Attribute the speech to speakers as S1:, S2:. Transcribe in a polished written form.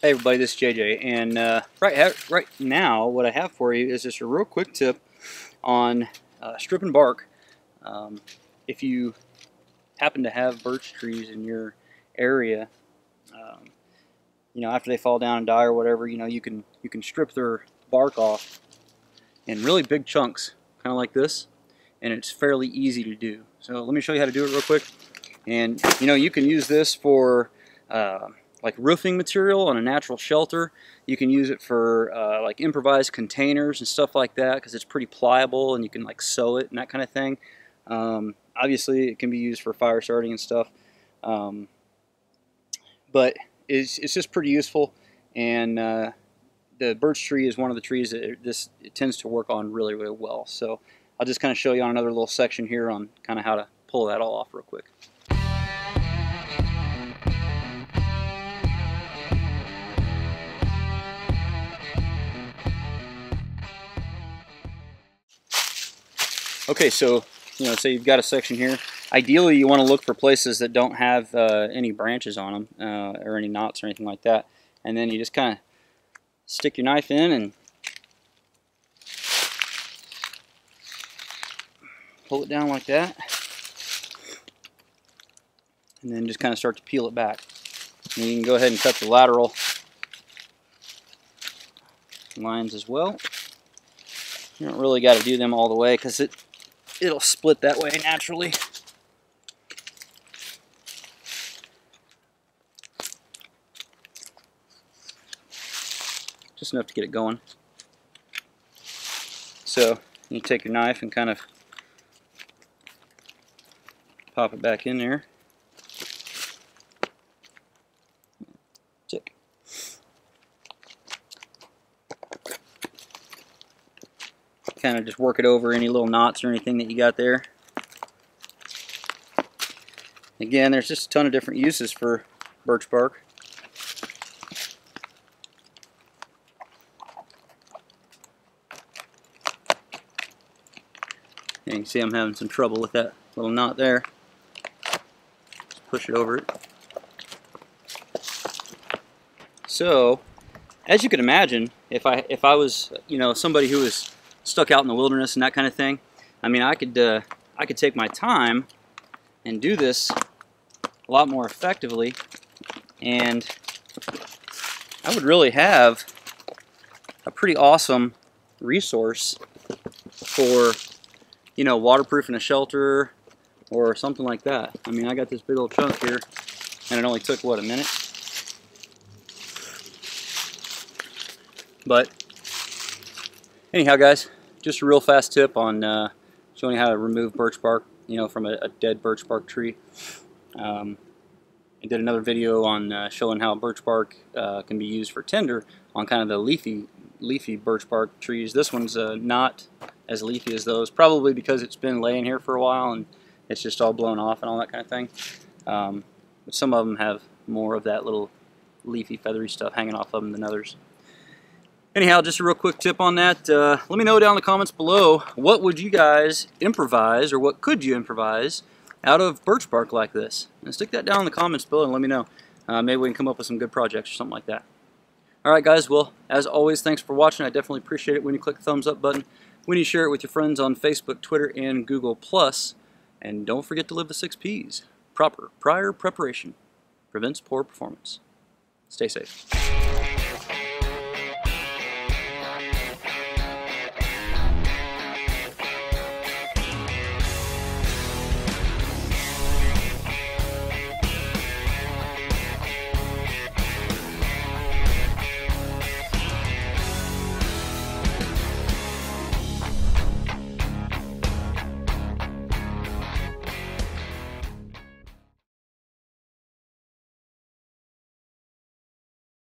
S1: Hey everybody, this is JJ, and right now what I have for you is just a real quick tip on stripping bark. If you happen to have birch trees in your area, you know, after they fall down and die or whatever, you know, you can strip their bark off in really big chunks, kind of like this, and it's fairly easy to do. So let me show you how to do it real quick. And you know, you can use this for like roofing material on a natural shelter. You can use it for like improvised containers and stuff like that because it's pretty pliable and you can like sew it and that kind of thing. Obviously it can be used for fire starting and stuff, but it's just pretty useful. And the birch tree is one of the trees that it tends to work on really well. So I'll just kind of show you on another little section here on kind of how to pull that all off real quick. Okay, so you know, say you've got a section here. Ideally, you want to look for places that don't have any branches on them or any knots or anything like that. And then you just kind of stick your knife in and pull it down like that. And then just kind of start to peel it back. And you can go ahead and cut the lateral lines as well. You don't really got to do them all the way because it'll split that way naturally. Just enough to get it going. So you take your knife and kind of pop it back in there. Tick. Kind of just work it over any little knots or anything that you got there. Again, there's just a ton of different uses for birch bark. And you can see I'm having some trouble with that little knot there. Just push it over it. So, as you can imagine, if I was, you know, somebody who was stuck out in the wilderness and that kind of thing, I mean, I could take my time and do this a lot more effectively, and I would really have a pretty awesome resource for, you know, waterproofing a shelter or something like that. I mean, I got this big old chunk here, and it only took, what, a minute? But anyhow, guys, just a real fast tip on showing you how to remove birch bark, you know, from a dead birch bark tree. I did another video on showing how birch bark can be used for tinder on kind of the leafy birch bark trees. This one's not as leafy as those, probably because it's been laying here for a while and it's just all blown off and all that kind of thing. But some of them have more of that little leafy, feathery stuff hanging off of them than others. Anyhow, just a real quick tip on that. Let me know down in the comments below, what would you guys improvise, or what could you improvise out of birch bark like this? And stick that down in the comments below and let me know. Maybe we can come up with some good projects or something like that. Alright guys, well, as always, thanks for watching. I definitely appreciate it when you click the thumbs up button, when you share it with your friends on Facebook, Twitter, and Google+. And don't forget to live the 6 Ps. Prior preparation prevents poor performance. Stay safe.